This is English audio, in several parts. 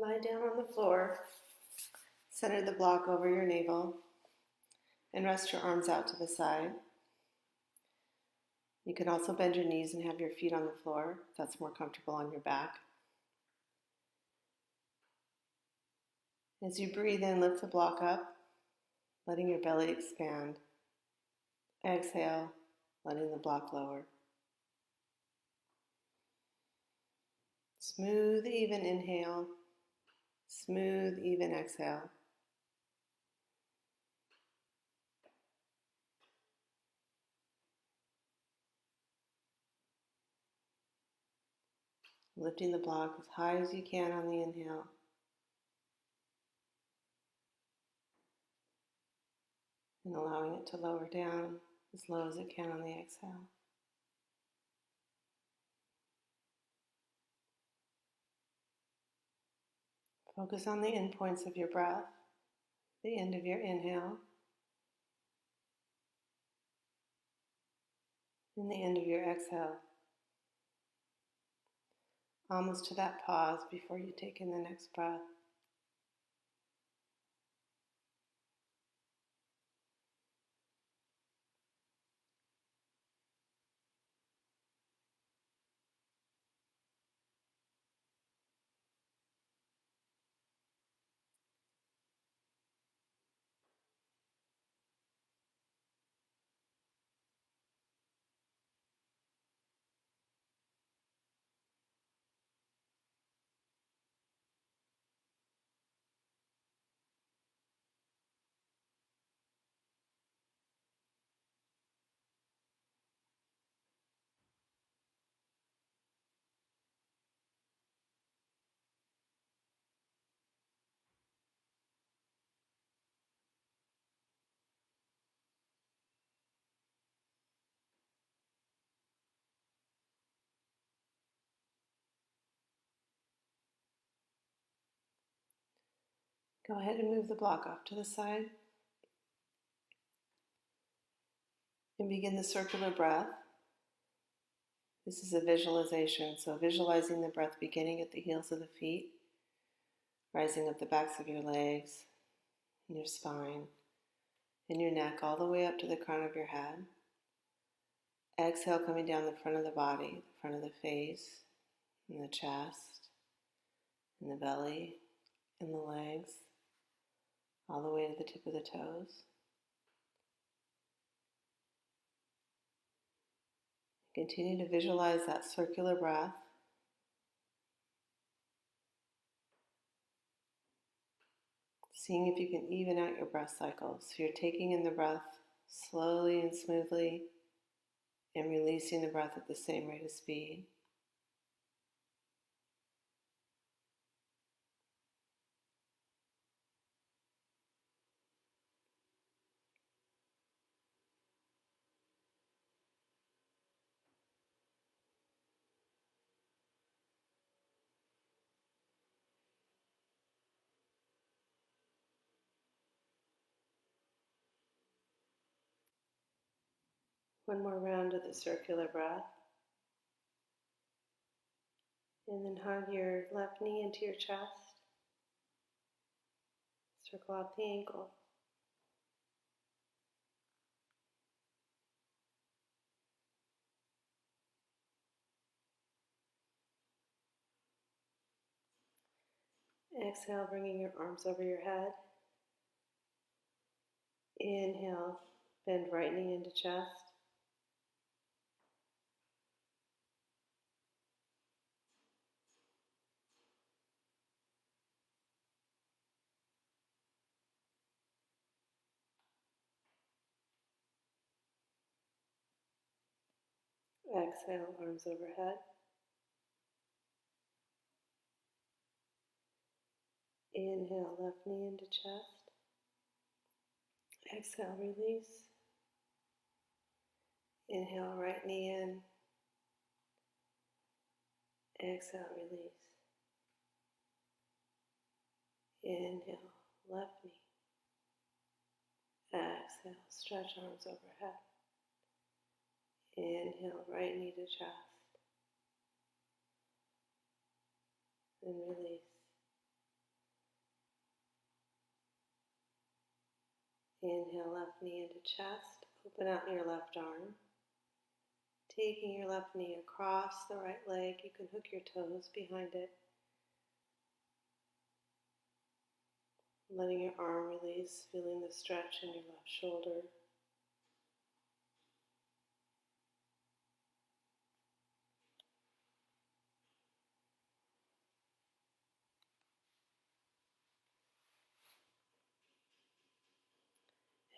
Lie down on the floor, center the block over your navel, and rest your arms out to the side. You can also bend your knees and have your feet on the floor if that's more comfortable on your back. As you breathe in, lift the block up, letting your belly expand. Exhale, letting the block lower. Smooth, even inhale. Smooth, even exhale. Lifting the block as high as you can on the inhale. And allowing it to lower down as low as it can on the exhale. Focus on the endpoints of your breath, the end of your inhale, and the end of your exhale. Almost to that pause before you take in the next breath. Go ahead and move the block off to the side and begin the circular breath. This is a visualization, so visualizing the breath beginning at the heels of the feet, rising up the backs of your legs, and your spine, and your neck all the way up to the crown of your head. Exhale, coming down the front of the body, the front of the face, and the chest, and the belly, and the legs, all the way to the tip of the toes. Continue to visualize that circular breath. Seeing if you can even out your breath cycles. So you're taking in the breath slowly and smoothly and releasing the breath at the same rate of speed. One more round of the circular breath. And then hug your left knee into your chest. Circle out the ankle. Exhale, bringing your arms over your head. Inhale, bend right knee into chest. Exhale, arms overhead. Inhale, left knee into chest. Exhale, release. Inhale, right knee in. Exhale, release. Inhale, left knee. Exhale, stretch arms overhead. Inhale, right knee to chest. And release. Inhale, left knee into chest. Open out your left arm. Taking your left knee across the right leg, you can hook your toes behind it. Letting your arm release, feeling the stretch in your left shoulder.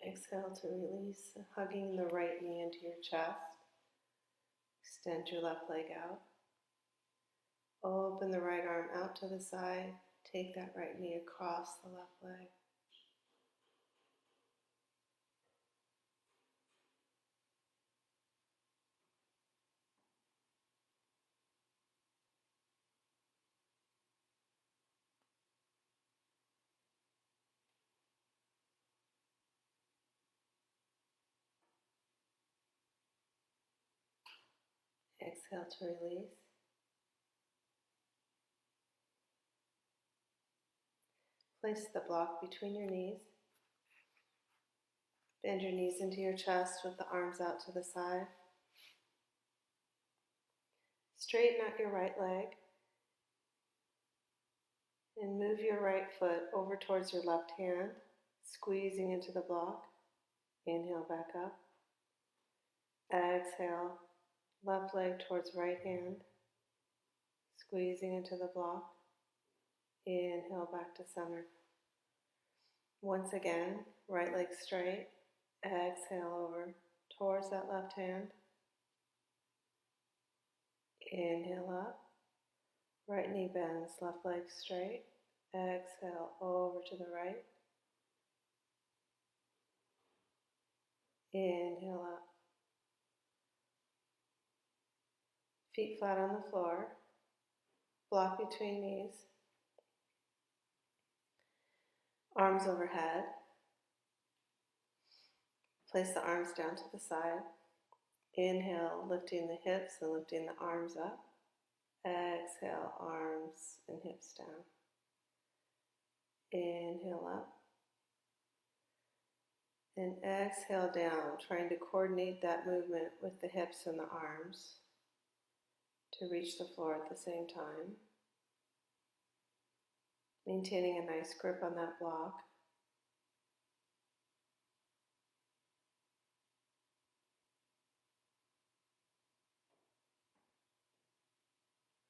Exhale to release, hugging the right knee into your chest. Extend your left leg out. Open the right arm out to the side. Take that right knee across the left leg. Exhale to release. Place the block between your knees. Bend your knees into your chest with the arms out to the side. Straighten out your right leg and move your right foot over towards your left hand, squeezing into the block. Inhale back up. Exhale, left leg towards right hand, squeezing into the block. Inhale back to center. Once again, right leg straight. Exhale over towards that left hand. Inhale up. Right knee bends, left leg straight. Exhale over to the right. Inhale up. Feet flat on the floor. Block between knees. Arms overhead. Place the arms down to the side. Inhale, lifting the hips and lifting the arms up. Exhale, arms and hips down. Inhale up. And exhale down, trying to coordinate that movement with the hips and the arms to reach the floor at the same time. Maintaining a nice grip on that block.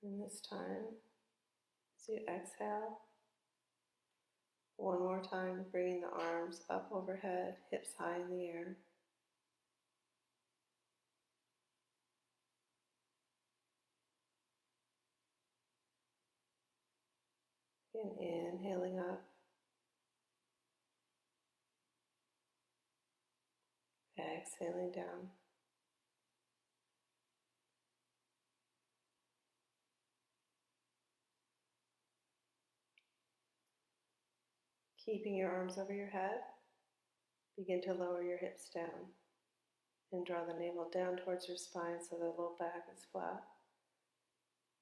And this time, as you exhale, one more time, bringing the arms up overhead, hips high in the air. And inhaling up. Exhaling down. Keeping your arms over your head, begin to lower your hips down and draw the navel down towards your spine so the low back is flat.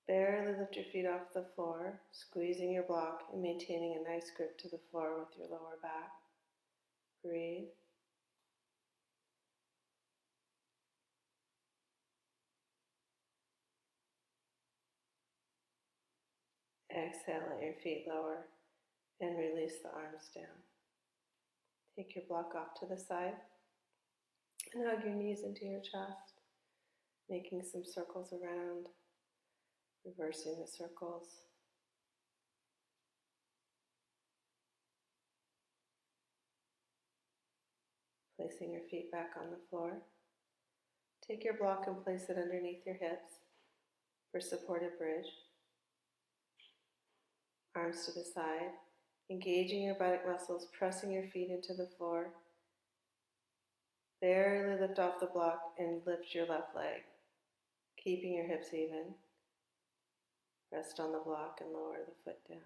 Barely lift your feet off the floor, squeezing your block and maintaining a nice grip to the floor with your lower back. Breathe. Exhale, let your feet lower and release the arms down. Take your block off to the side and hug your knees into your chest, making some circles around, reversing the circles. Placing your feet back on the floor. Take your block and place it underneath your hips for supported bridge. Arms to the side, engaging your buttock muscles, pressing your feet into the floor. Barely lift off the block and lift your left leg, keeping your hips even. Rest on the block and lower the foot down.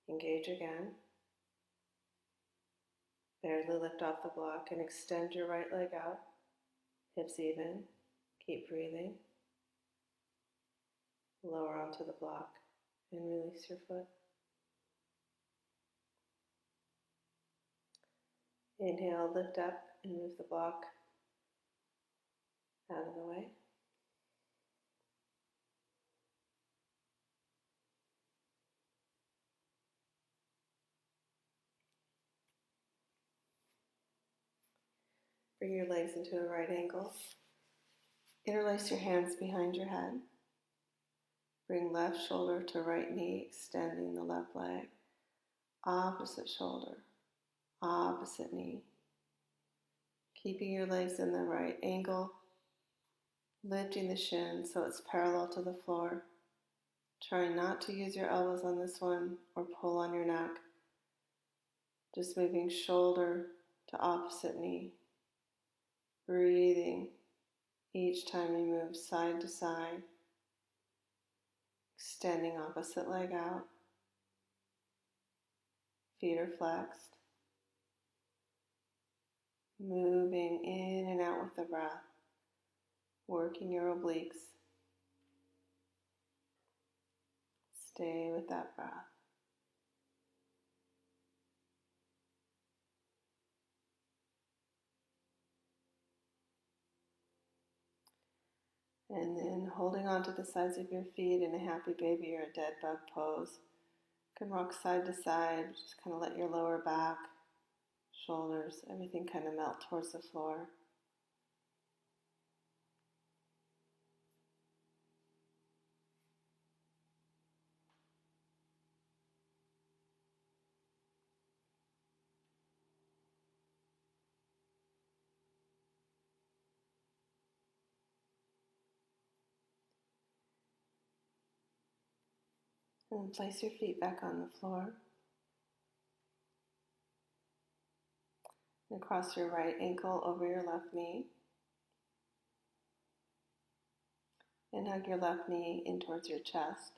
Engage again. Barely lift off the block and extend your right leg out. Hips even. Keep breathing. Lower onto the block and release your foot. Inhale, lift up and move the block out of the way. Bring your legs into a right angle. Interlace your hands behind your head. Bring left shoulder to right knee, extending the left leg. Opposite shoulder, opposite knee. Keeping your legs in the right angle. Lifting the shin so it's parallel to the floor. Try not to use your elbows on this one or pull on your neck. Just moving shoulder to opposite knee. Breathing each time you move side to side. Extending opposite leg out. Feet are flexed. Moving in and out with the breath. Working your obliques. Stay with that breath. And then holding on to the sides of your feet in a happy baby or a dead bug pose. You can rock side to side, just kind of let your lower back, shoulders, everything kind of melt towards the floor. And place your feet back on the floor. And cross your right ankle over your left knee. And hug your left knee in towards your chest.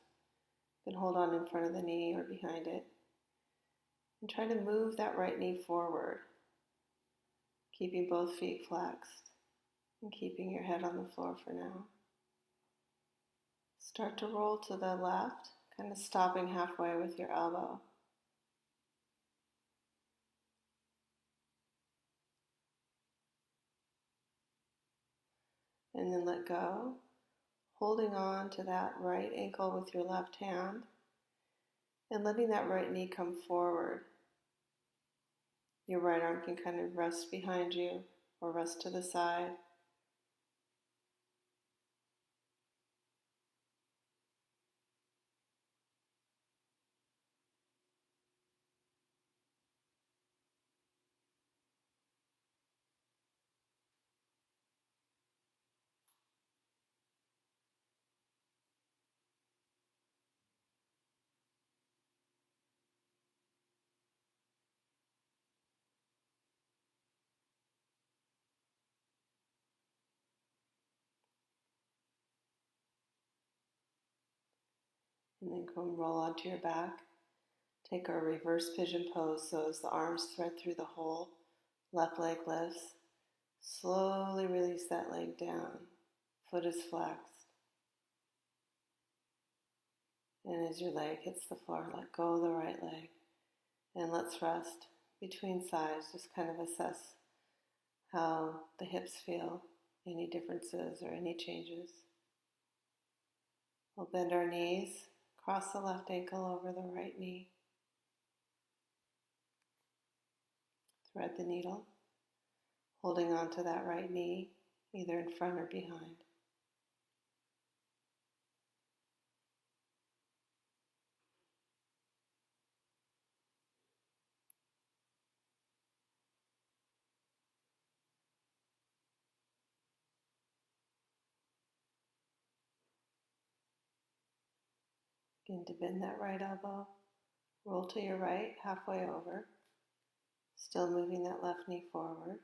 You can hold on in front of the knee or behind it. And try to move that right knee forward, keeping both feet flexed and keeping your head on the floor for now. Start to roll to the left, kind of stopping halfway with your elbow. And then let go, holding on to that right ankle with your left hand and letting that right knee come forward. Your right arm can kind of rest behind you or rest to the side. And then come roll onto your back. Take our reverse pigeon pose, so as the arms thread through the hole, left leg lifts. Slowly release that leg down. Foot is flexed. And as your leg hits the floor, let go of the right leg. And let's rest between sides. Just kind of assess how the hips feel, any differences or any changes. We'll bend our knees, cross the left ankle over the right knee. Thread the needle, holding on to that right knee, either in front or behind. Begin to bend that right elbow. Roll to your right, halfway over. Still moving that left knee forward.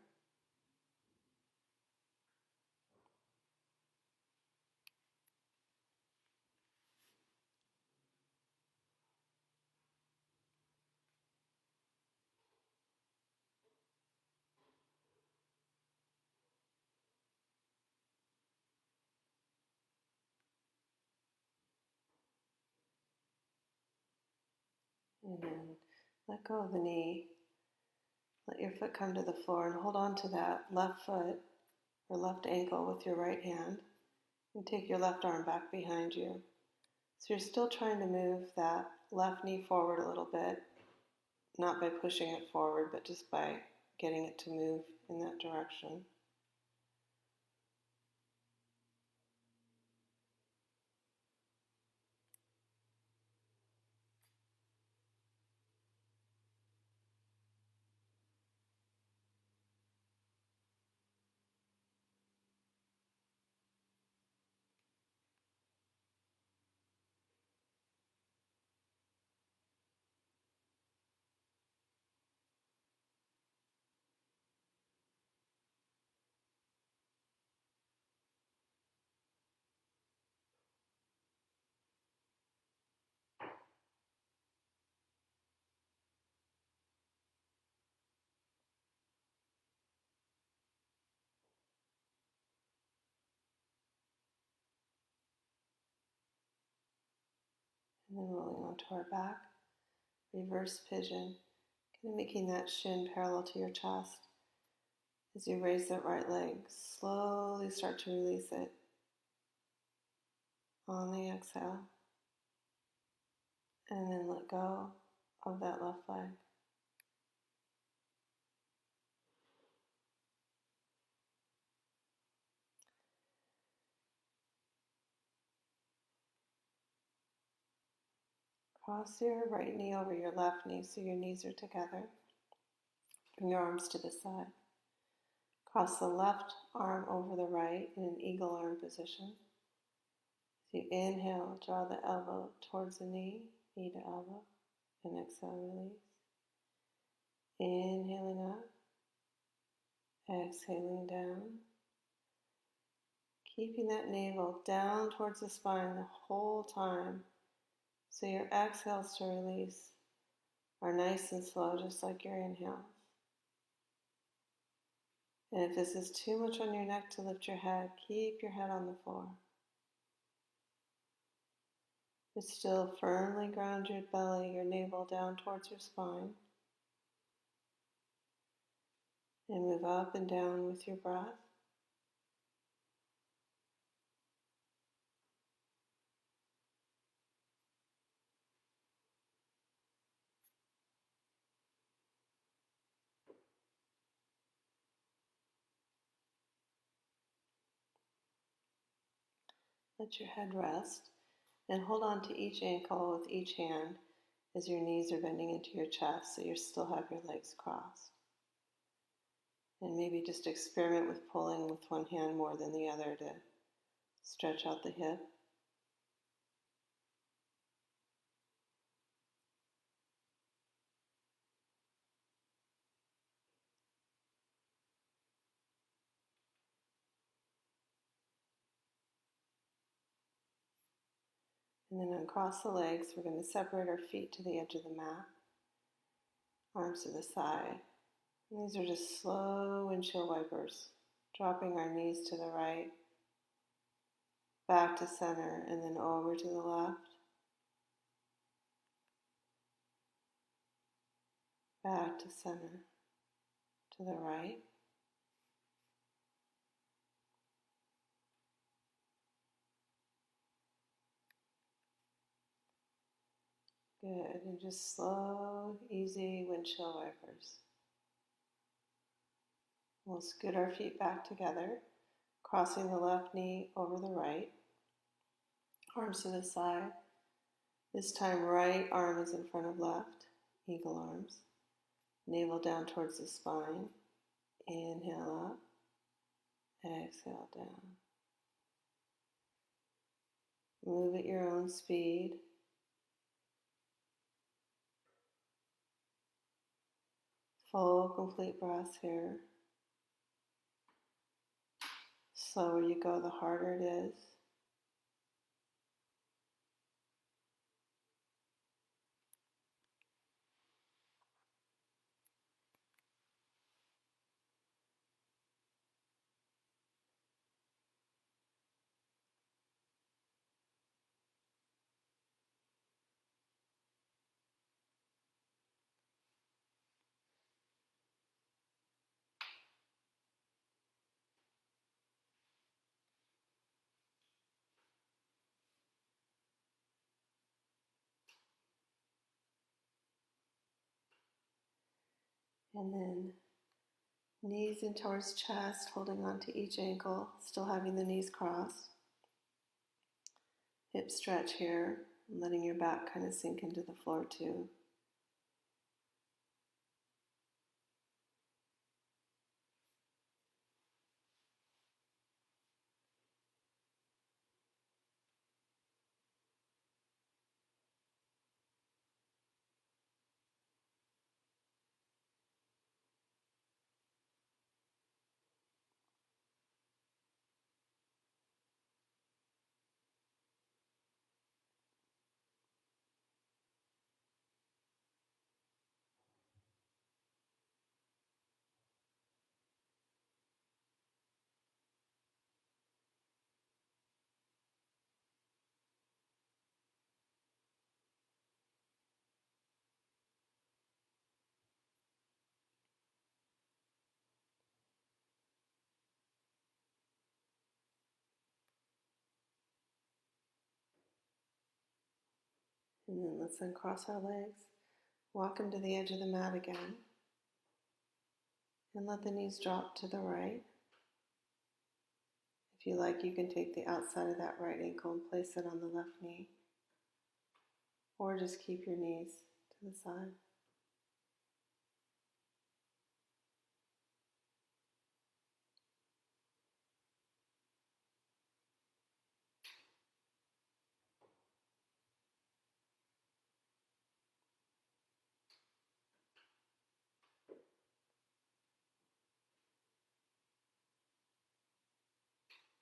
And then let go of the knee. Let your foot come to the floor and hold on to that left foot or left ankle with your right hand and take your left arm back behind you. So you're still trying to move that left knee forward a little bit, not by pushing it forward, but just by getting it to move in that direction. And then rolling onto our back, reverse pigeon, kind of making that shin parallel to your chest. As you raise that right leg, slowly start to release it on the exhale, and then let go of that left leg. Cross your right knee over your left knee so your knees are together. Bring your arms to the side. Cross the left arm over the right in an eagle arm position. As you inhale, draw the elbow towards the knee to elbow, and exhale, release. Inhaling up, exhaling down. Keeping that navel down towards the spine the whole time, so your exhales to release are nice and slow, just like your inhales. And if this is too much on your neck to lift your head, keep your head on the floor. But still firmly ground your belly, your navel down towards your spine. And move up and down with your breath. Let your head rest and hold on to each ankle with each hand as your knees are bending into your chest so you still have your legs crossed. And maybe just experiment with pulling with one hand more than the other to stretch out the hip. And then uncross the legs. We're going to separate our feet to the edge of the mat. Arms to the side. And these are just slow windshield wipers. Dropping our knees to the right, back to center, and then over to the left. Back to center, to the right. Good, and just slow, easy windshield wipers. We'll scoot our feet back together, crossing the left knee over the right. Arms to the side. This time right arm is in front of left, eagle arms. Navel down towards the spine. Inhale up, exhale down. Move at your own speed. Full, complete breaths here. Slower you go, the harder it is. And then knees in towards chest, holding on to each ankle, still having the knees crossed. Hip stretch here, and letting your back kind of sink into the floor too. And then let's uncross our legs, walk them to the edge of the mat again, and let the knees drop to the right. If you like, you can take the outside of that right ankle and place it on the left knee, or just keep your knees to the side.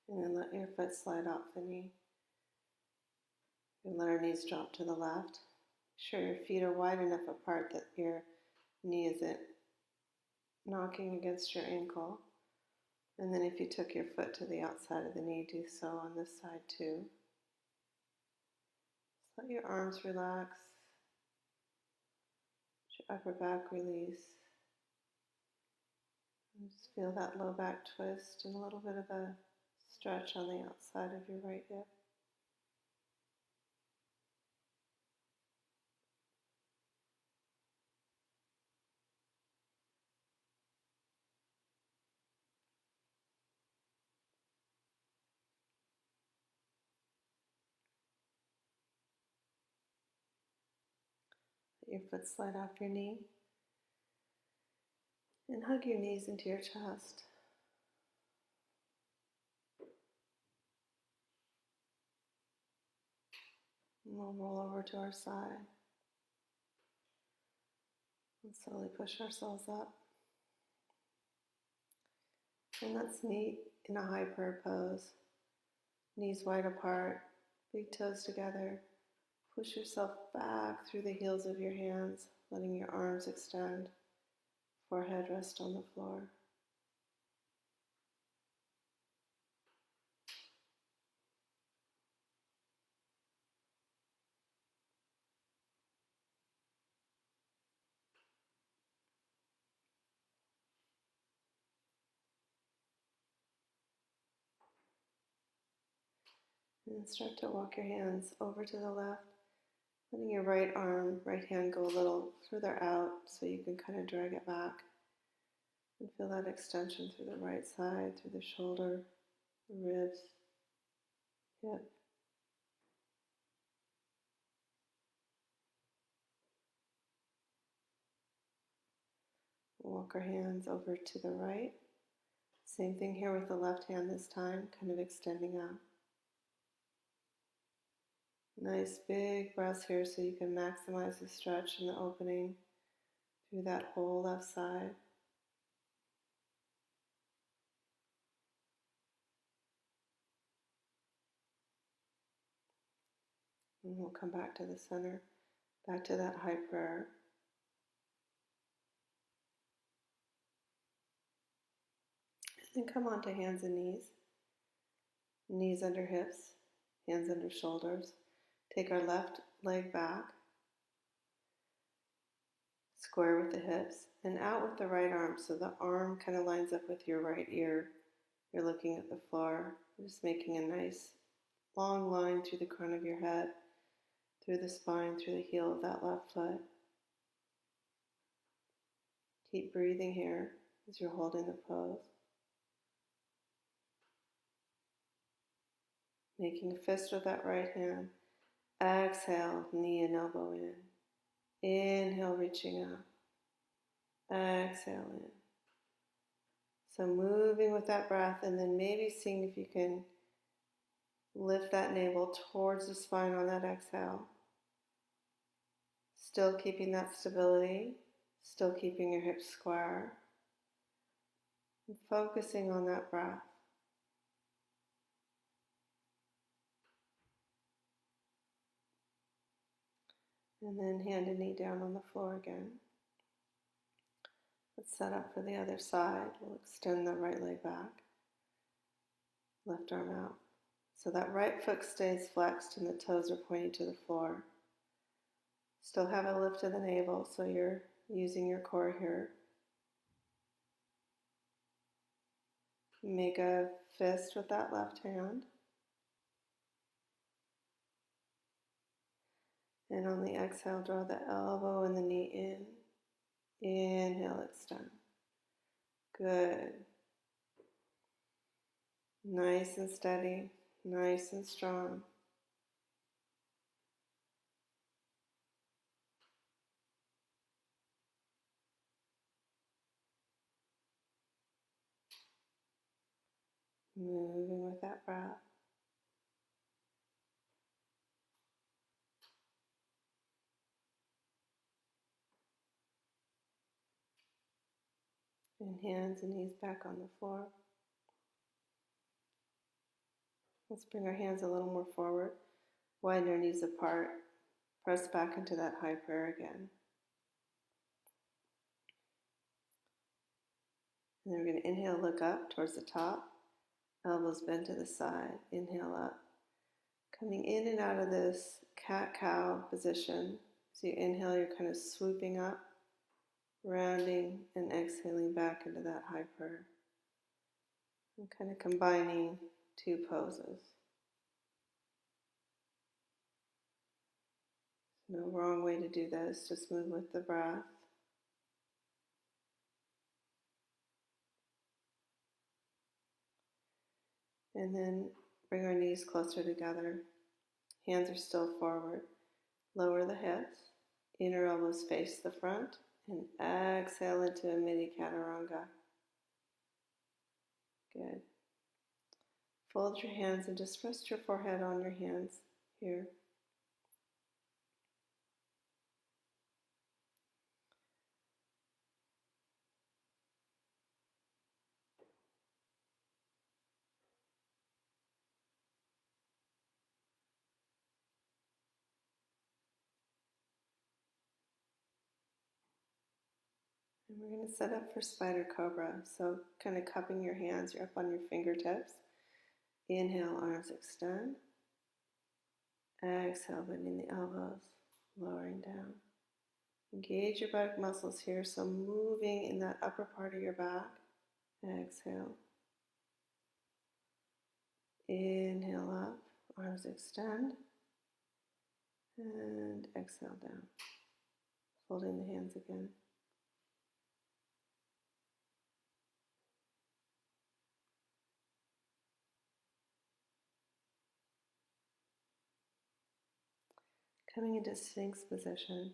And then let your foot slide off the knee. And let our knees drop to the left. Make sure your feet are wide enough apart that your knee isn't knocking against your ankle. And then if you took your foot to the outside of the knee, do so on this side too. Just let your arms relax. Let your upper back release. And just feel that low back twist and a little bit of a stretch on the outside of your right hip. Let your foot slide off your knee. And hug your knees into your chest. And we'll roll over to our side. And slowly push ourselves up. And let's meet in a high prayer pose. Knees wide apart, big toes together. Push yourself back through the heels of your hands, letting your arms extend. Forehead rest on the floor. And start to walk your hands over to the left, letting your right arm, right hand go a little further out so you can kind of drag it back. And feel that extension through the right side, through the shoulder, the ribs, hip. Walk our hands over to the right. Same thing here with the left hand this time, kind of extending out. Nice big breaths here so you can maximize the stretch and the opening through that whole left side. And we'll come back to the center, back to that high prayer. And then come on to hands and knees. Knees under hips, hands under shoulders. Take our left leg back, square with the hips, and out with the right arm so the arm kind of lines up with your right ear. You're looking at the floor, just making a nice long line through the crown of your head, through the spine, through the heel of that left foot. Keep breathing here as you're holding the pose. Making a fist with that right hand. Exhale, knee and elbow in. Inhale, reaching up. Exhale in. So moving with that breath, and then maybe seeing if you can lift that navel towards the spine on that exhale. Still keeping that stability, still keeping your hips square. And focusing on that breath. And then hand and knee down on the floor again. Let's set up for the other side. We'll extend the right leg back. Left arm out. So that right foot stays flexed and the toes are pointing to the floor. Still have a lift of the navel, so you're using your core here. Make a fist with that left hand. And on the exhale, draw the elbow and the knee in. Inhale, extend. Good. Nice and steady, nice and strong. Moving with that breath. And hands and knees back on the floor. Let's bring our hands a little more forward. Widen our knees apart. Press back into that high prayer again. And then we're going to inhale, look up towards the top. Elbows bent to the side. Inhale up. Coming in and out of this cat-cow position. So you inhale, you're kind of swooping up, rounding, and exhaling back into that high prayer. And kind of combining two poses. No wrong way to do this, just move with the breath. And then bring our knees closer together. Hands are still forward. Lower the hips. Inner elbows face the front. And exhale into a mini chaturanga. Good. Fold your hands and just rest your forehead on your hands here. And we're going to set up for spider cobra. So kind of cupping your hands, you're up on your fingertips. Inhale, arms extend. Exhale, bending the elbows, lowering down. Engage your back muscles here, so moving in that upper part of your back. Exhale. Inhale up, arms extend. And exhale down. Folding the hands again. Coming into Sphinx position.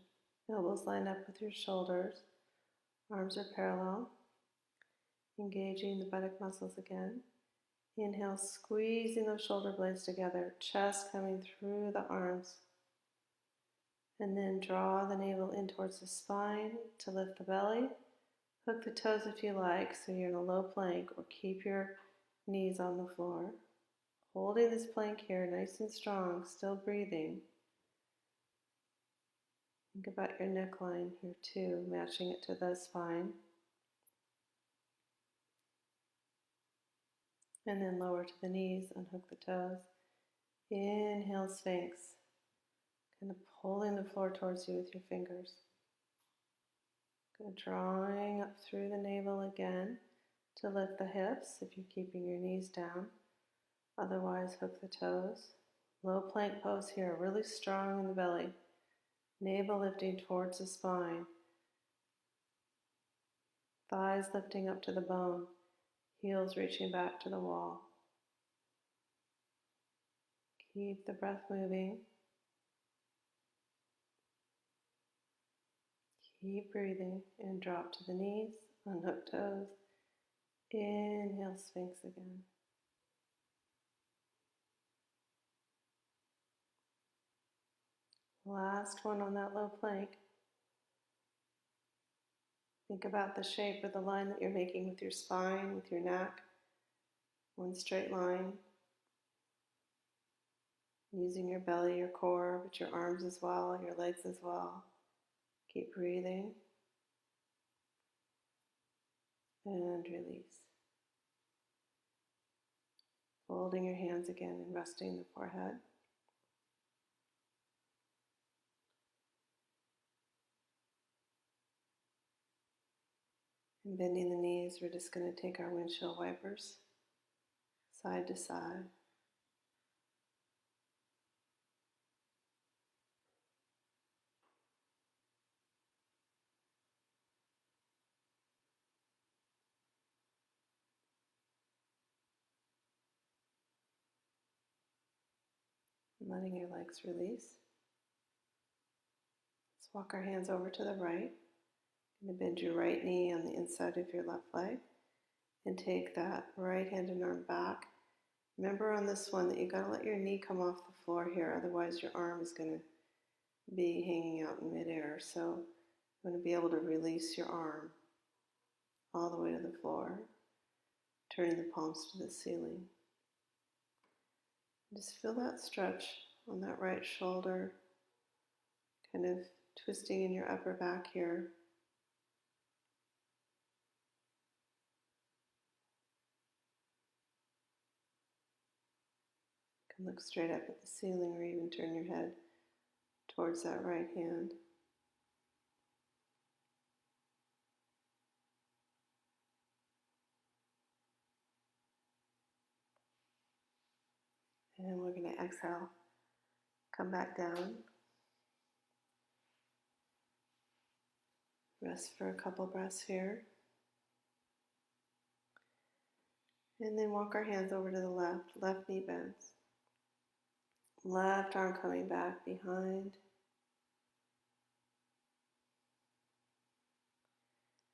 Elbows line up with your shoulders. Arms are parallel. Engaging the buttock muscles again. Inhale, squeezing those shoulder blades together. Chest coming through the arms. And then draw the navel in towards the spine to lift the belly. Hook the toes if you like, so you're in a low plank, or keep your knees on the floor. Holding this plank here, nice and strong, still breathing. Think about your neckline here too, matching it to the spine. And then lower to the knees, unhook the toes. Inhale, Sphinx. Kind of pulling the floor towards you with your fingers. Good. Drawing up through the navel again to lift the hips if you're keeping your knees down. Otherwise, hook the toes. Low plank pose here, really strong in the belly. Navel lifting towards the spine. Thighs lifting up to the bone, heels reaching back to the wall. Keep the breath moving. Keep breathing and drop to the knees, unhook toes. Inhale, Sphinx again. Last one on that low plank. Think about the shape of the line that you're making with your spine, with your neck. One straight line. Using your belly, your core, but your arms as well, your legs as well. Keep breathing. And release. Folding your hands again and resting the forehead. And bending the knees, we're just going to take our windshield wipers side to side. And letting your legs release. Let's walk our hands over to the right. You're going to bend your right knee on the inside of your left leg and take that right hand and arm back. Remember on this one that you've got to let your knee come off the floor here, otherwise your arm is going to be hanging out in midair. So you're going to be able to release your arm all the way to the floor, turning the palms to the ceiling. Just feel that stretch on that right shoulder, kind of twisting in your upper back here. You can look straight up at the ceiling or even turn your head towards that right hand. And we're going to exhale, come back down. Rest for a couple breaths here. And then walk our hands over to the left. Left knee bends. Left arm coming back behind.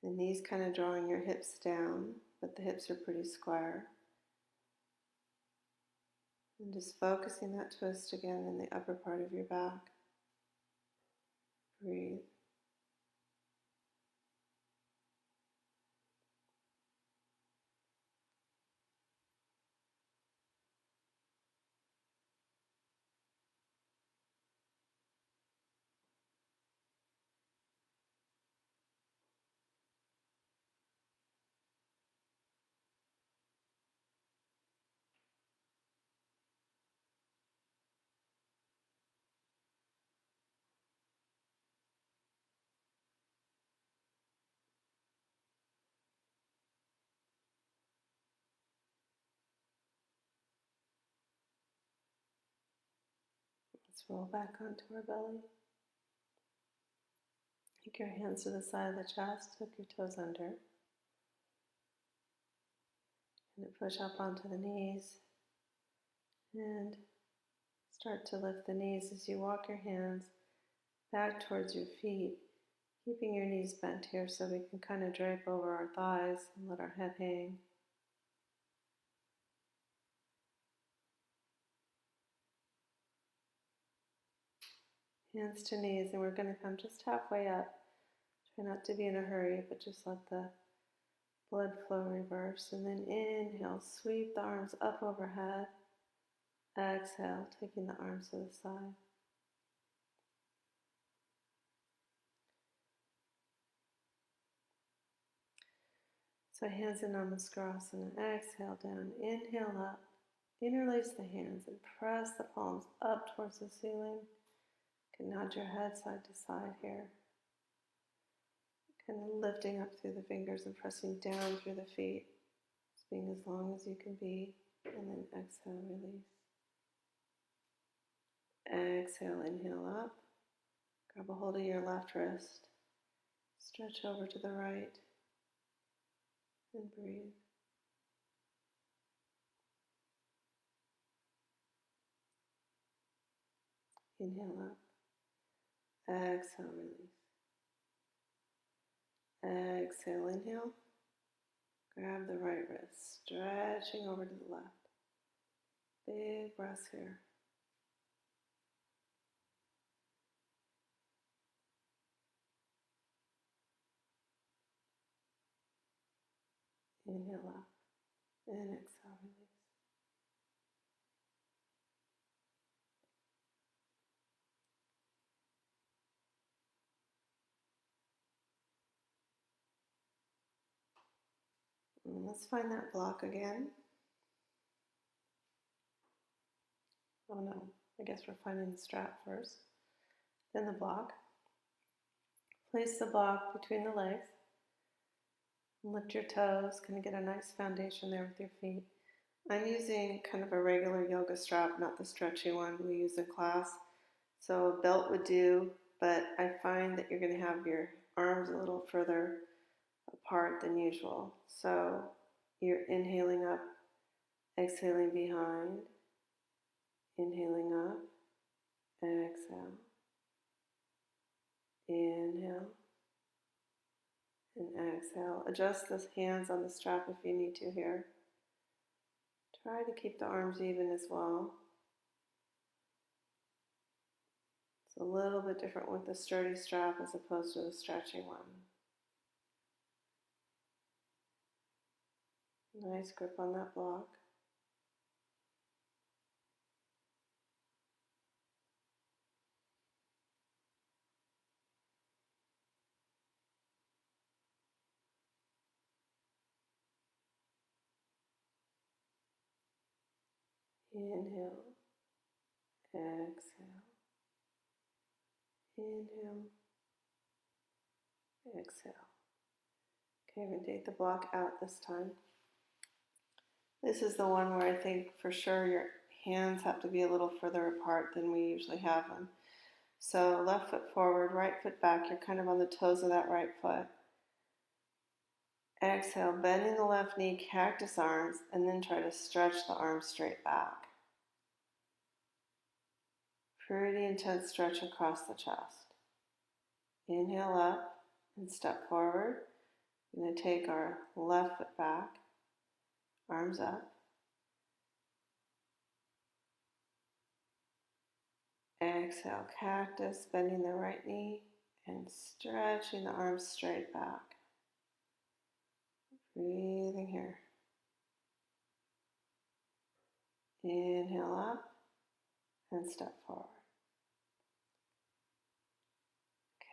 The knees kind of drawing your hips down, but the hips are pretty square. And just focusing that twist again in the upper part of your back. Breathe. Let's roll back onto our belly. Take your hands to the side of the chest, hook your toes under. And push up onto the knees. And start to lift the knees as you walk your hands back towards your feet, keeping your knees bent here so we can kind of drape over our thighs and let our head hang. Hands to knees, and we're going to come just halfway up. Try not to be in a hurry, but just let the blood flow reverse. And then inhale, sweep the arms up overhead. Exhale, taking the arms to the side. So hands in Namaskar-asana. Exhale down, inhale up. Interlace the hands and press the palms up towards the ceiling. You can nod your head side to side here. Kind of lifting up through the fingers and pressing down through the feet. Just being as long as you can be. And then exhale, release. Exhale, inhale up. Grab a hold of your left wrist. Stretch over to the right. And breathe. Inhale up. Exhale, release. Exhale, inhale. Grab the right wrist, stretching over to the left. Big breaths here. Inhale up and exhale, release. And let's find that block again. Oh no, I guess we're finding the strap first, then the block. Place the block between the legs. Lift your toes, kind of get a nice foundation there with your feet. I'm using kind of a regular yoga strap, not the stretchy one we use in class. So a belt would do, but I find that you're going to have your arms a little further apart than usual. So you're inhaling up, exhaling behind, inhaling up, exhale, inhale, and exhale. Adjust the hands on the strap if you need to here. Try to keep the arms even as well. It's a little bit different with the sturdy strap as opposed to the stretchy one. Nice grip on that block. Inhale, exhale, inhale, exhale. Okay, we're going to take the block out this time. This is the one where I think for sure your hands have to be a little further apart than we usually have them. So left foot forward, right foot back. You're kind of on the toes of that right foot. Exhale, bending the left knee, cactus arms, and then try to stretch the arms straight back. Pretty intense stretch across the chest. Inhale up and step forward. We're going to take our left foot back, arms up. Exhale, cactus, bending the right knee and stretching the arms straight back. Breathing here. Inhale up and step forward.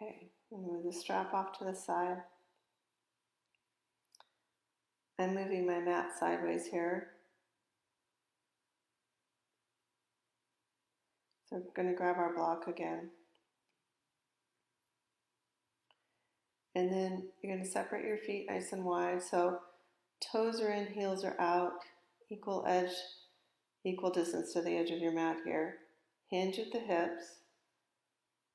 Okay, move the strap off to the side. I'm moving my mat sideways here. So we're going to grab our block again. And then you're going to separate your feet nice and wide. So toes are in, heels are out, equal edge, equal distance to the edge of your mat here. Hinge at the hips.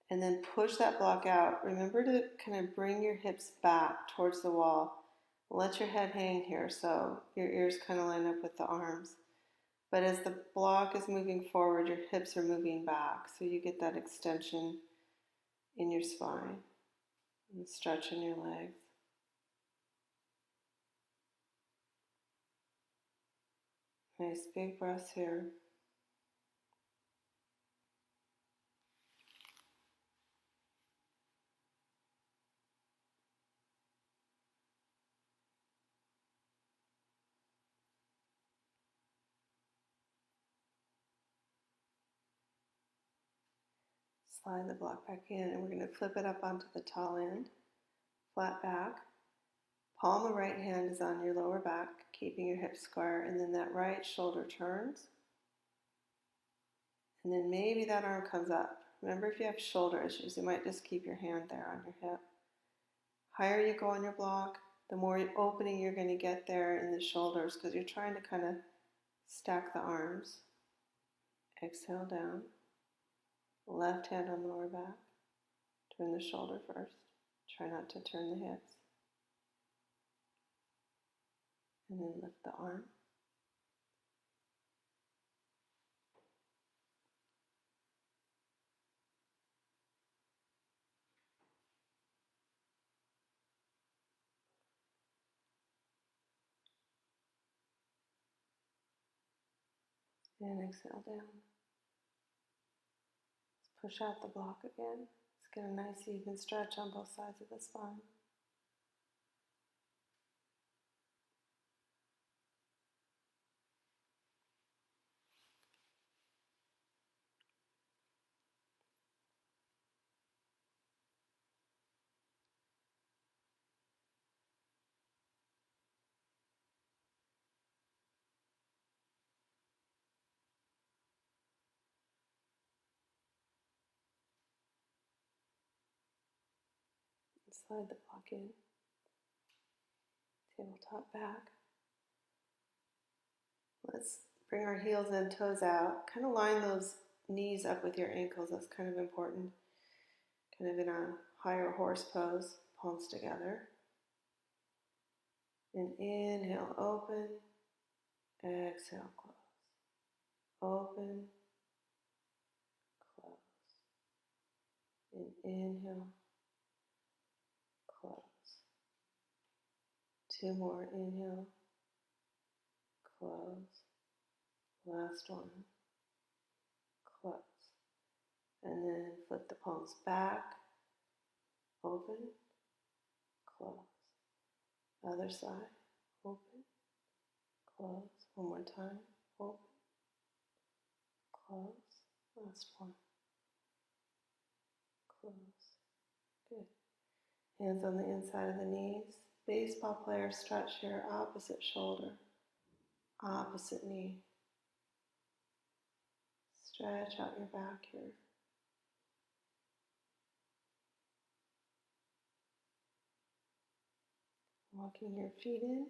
And then push that block out. Remember to kind of bring your hips back towards the wall. Let your head hang here so your ears kind of line up with the arms. But as the block is moving forward, your hips are moving back. So you get that extension in your spine and stretch in your legs. Nice big breaths here. Slide the block back in, and we're going to flip it up onto the tall end, flat back. Palm of right hand is on your lower back, keeping your hips square, and then that right shoulder turns. And then maybe that arm comes up. Remember, if you have shoulder issues, you might just keep your hand there on your hip. Higher you go on your block, the more opening you're going to get there in the shoulders because you're trying to kind of stack the arms. Exhale down. Left hand on lower back. Turn the shoulder first. Try not to turn the hips. And then lift the arm. And exhale down. Let's push out the block again. Let's get a nice even stretch on both sides of the spine. And slide the block in. Tabletop back. Let's bring our heels and toes out. Kind of line those knees up with your ankles. That's kind of important. Kind of in a higher horse pose. Palms together. And inhale, open. Exhale, close. Open. Close. And inhale. Close. Two more. Inhale. Close. Last one. Close. And then flip the palms back. Open. Close. Other side. Open. Close. One more time. Open. Close. Last one. Close. Good. Hands on the inside of the knees. Baseball player stretch here. Opposite shoulder. Opposite knee. Stretch out your back here. Walking your feet in.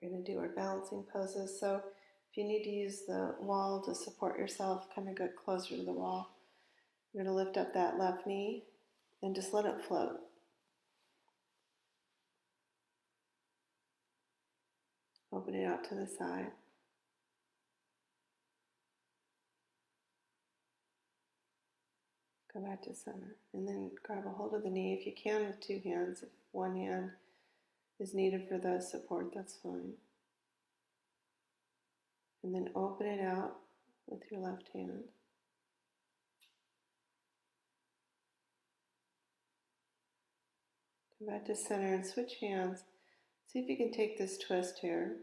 We're going to do our balancing poses. So if you need to use the wall to support yourself, kind of get closer to the wall. You're going to lift up that left knee and just let it float. Open it out to the side. Go back to center. And then grab a hold of the knee if you can with two hands. If one hand is needed for the support, that's fine. And then open it out with your left hand. Come back to center and switch hands. See if you can take this twist here.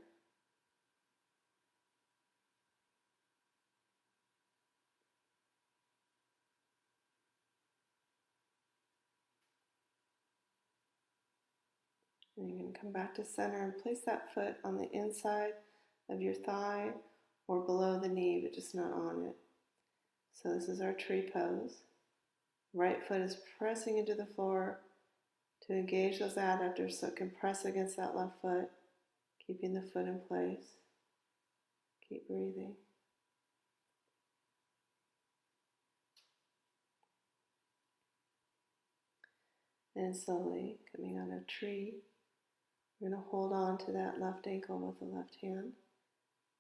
And you're going to come back to center and place that foot on the inside of your thigh or below the knee, but just not on it. So this is our tree pose. Right foot is pressing into the floor to engage those adductors so it can press against that left foot, keeping the foot in place. Keep breathing. And slowly coming out of tree, we're going to hold on to that left ankle with the left hand.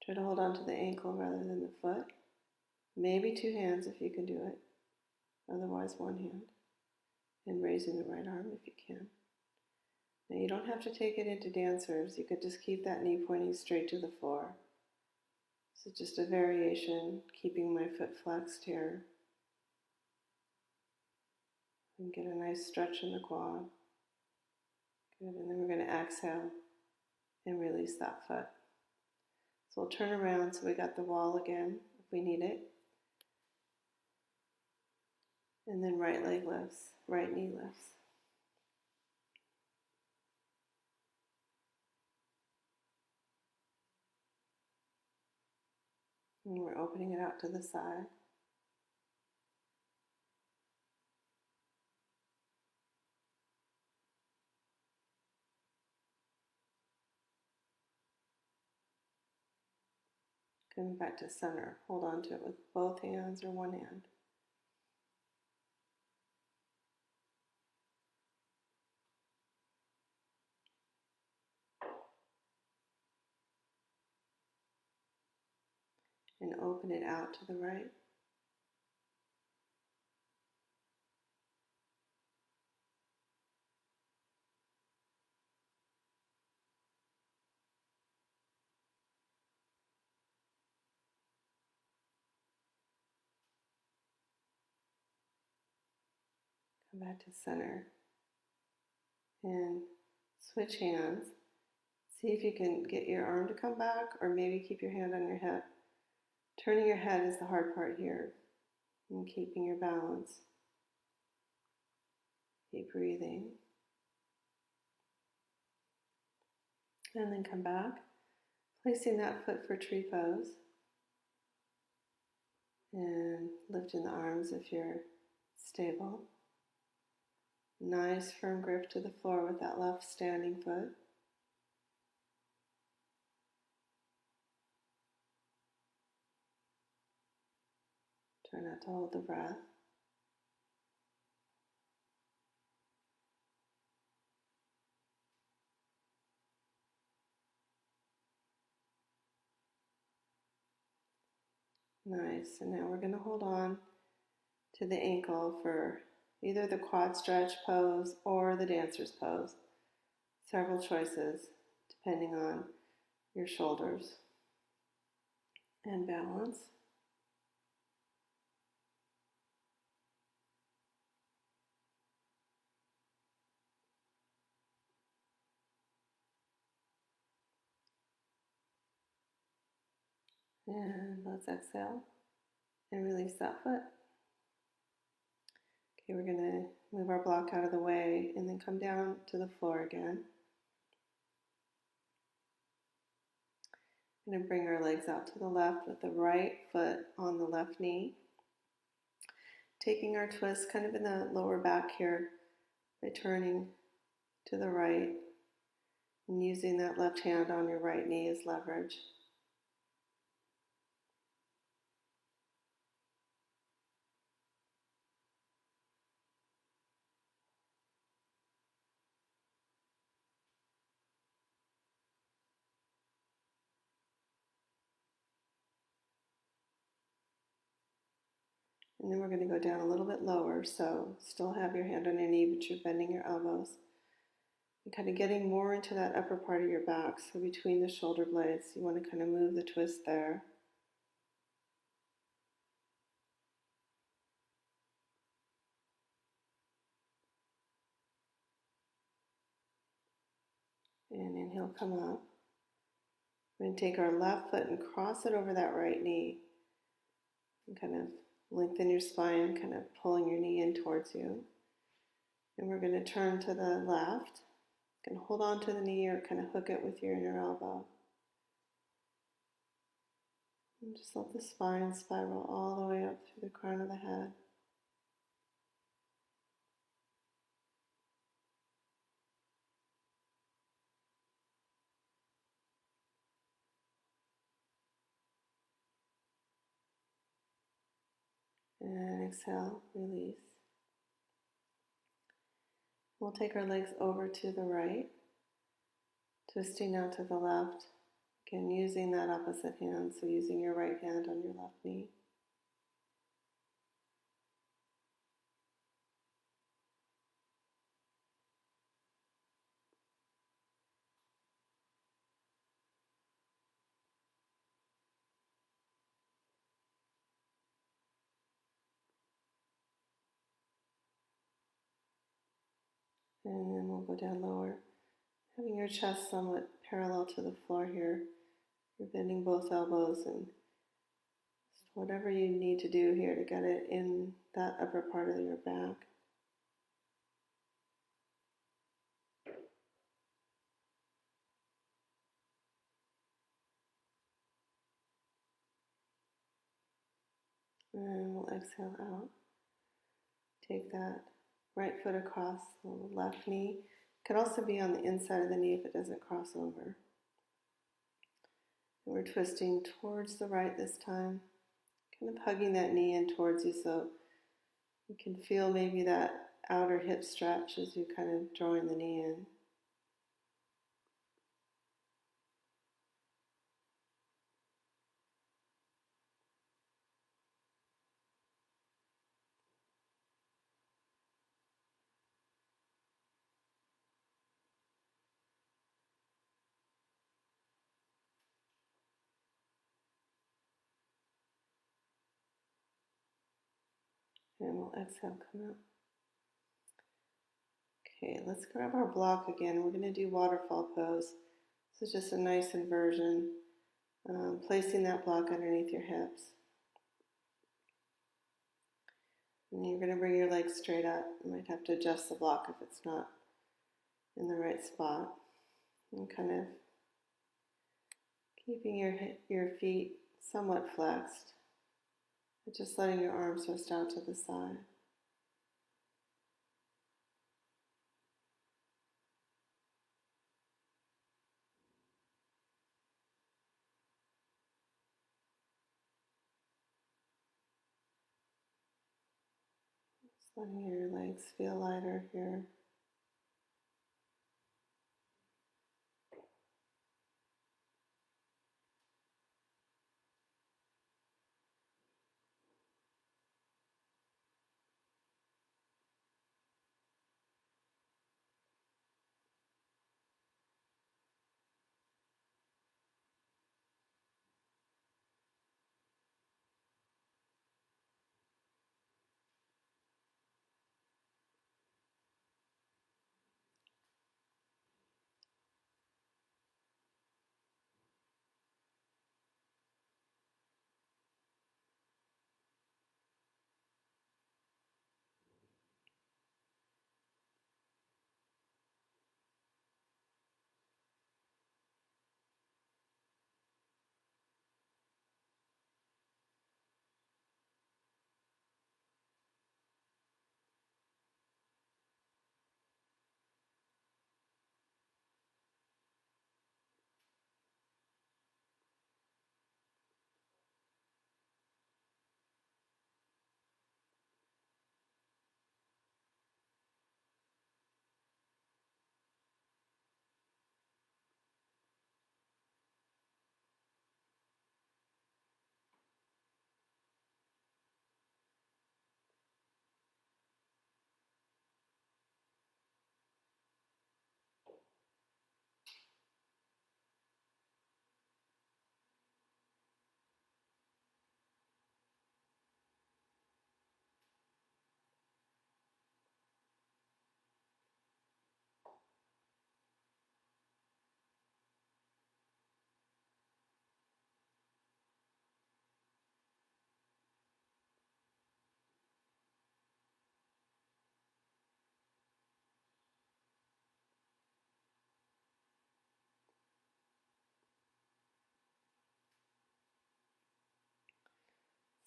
Try to hold on to the ankle rather than the foot. Maybe two hands if you can do it. Otherwise, one hand. And raising the right arm if you can. Now you don't have to take it into dancers. You could just keep that knee pointing straight to the floor. So just a variation, keeping my foot flexed here. And get a nice stretch in the quad. Good, and then we're going to exhale and release that foot. So we'll turn around so we got the wall again if we need it. And then right leg lifts, right knee lifts. And we're opening it out to the side. Coming back to center. Hold on to it with both hands or one hand. And open it out to the right. Come back to center. And switch hands. See if you can get your arm to come back, or maybe keep your hand on your hip. Turning your head is the hard part here, and keeping your balance. Keep breathing. And then come back, placing that foot for tree pose. And lifting the arms if you're stable. Nice firm grip to the floor with that left standing foot. Try not to hold the breath. Nice. And now we're going to hold on to the ankle for either the quad stretch pose or the dancer's pose. Several choices depending on your shoulders. And balance. And let's exhale and release that foot. Okay, we're going to move our block out of the way and then come down to the floor again. We're going to bring our legs out to the left with the right foot on the left knee. Taking our twist kind of in the lower back here by turning to the right and using that left hand on your right knee as leverage. And then we're going to go down a little bit lower, so still have your hand on your knee, but you're bending your elbows. And kind of getting more into that upper part of your back, so between the shoulder blades, you want to kind of move the twist there. And inhale, come up. We're going to take our left foot and cross it over that right knee. And kind of lengthen your spine, kind of pulling your knee in towards you. And we're going to turn to the left. You can hold on to the knee or kind of hook it with your inner elbow. And just let the spine spiral all the way up through the crown of the head. And exhale, release. We'll take our legs over to the right, twisting out to the left. Again, using that opposite hand, so using your right hand on your left knee. And then we'll go down lower, having your chest somewhat parallel to the floor here. You're bending both elbows and whatever you need to do here to get it in that upper part of your back. And we'll exhale out. Take that right foot across the left knee. It could also be on the inside of the knee if it doesn't cross over. And we're twisting towards the right this time, kind of hugging that knee in towards you so you can feel maybe that outer hip stretch as you kind of drawing the knee in. And we'll exhale, come out. Okay, let's grab our block again. We're going to do waterfall pose. This is just a nice inversion, placing that block underneath your hips. And you're going to bring your legs straight up. You might have to adjust the block if it's not in the right spot. And kind of keeping your feet somewhat flexed, but just letting your arms rest out to the side. Just letting your legs feel lighter here.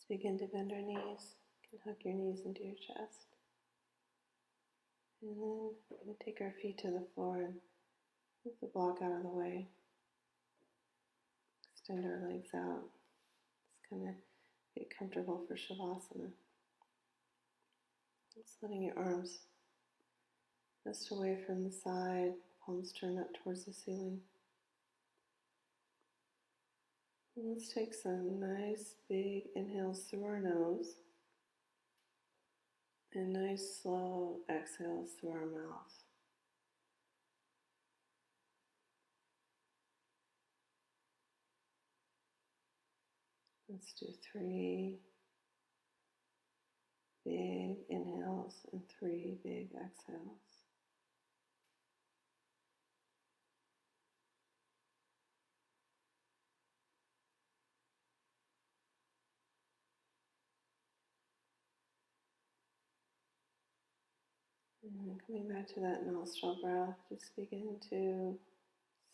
Let's begin to bend our knees. You can hug your knees into your chest. And then we're going to take our feet to the floor and move the block out of the way. Extend our legs out. Just kind of get comfortable for Shavasana. Just letting your arms rest away from the side, palms turn up towards the ceiling. And let's take some nice big inhales through our nose and nice slow exhales through our mouth. Let's do 3 big inhales and 3 big exhales. And coming back to that nostril breath, just begin to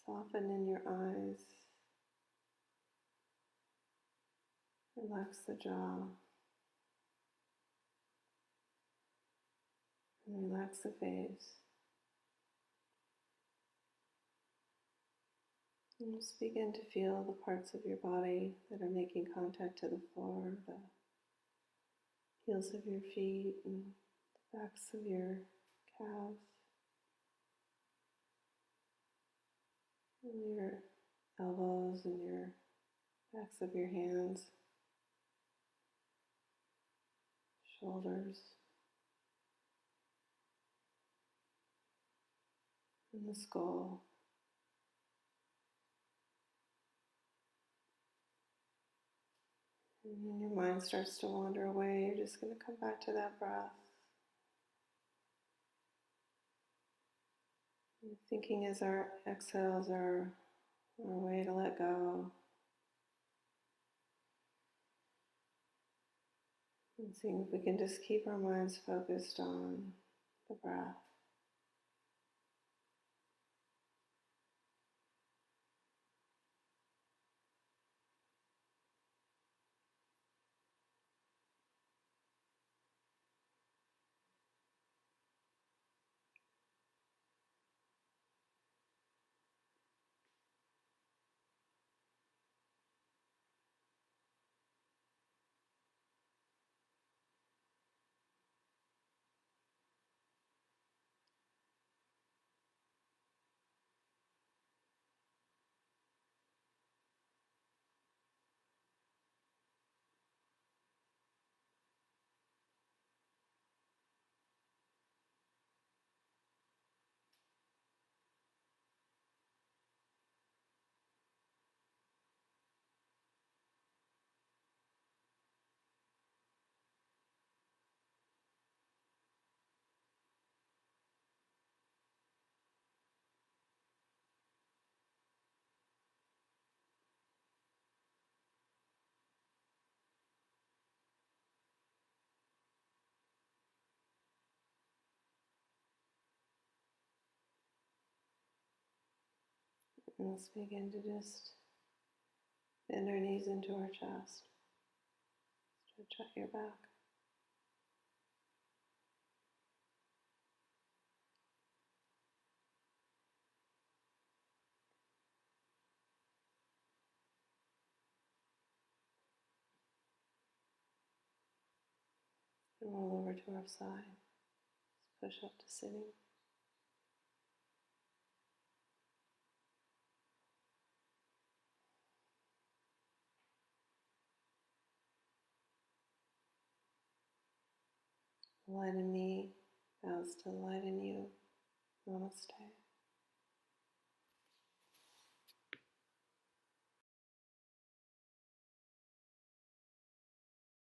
soften in your eyes. Relax the jaw. And relax the face. And just begin to feel the parts of your body that are making contact to the floor, the heels of your feet and the backs of your calves, and your elbows and your backs of your hands, shoulders, and the skull. And when your mind starts to wander away, you're just going to come back to that breath. And thinking as our exhales are our way to let go. And seeing if we can just keep our minds focused on the breath. And let's begin to just bend our knees into our chest. Stretch out your back. And roll over to our side. Just push up to sitting. The light in me bows to the light in you. Namaste.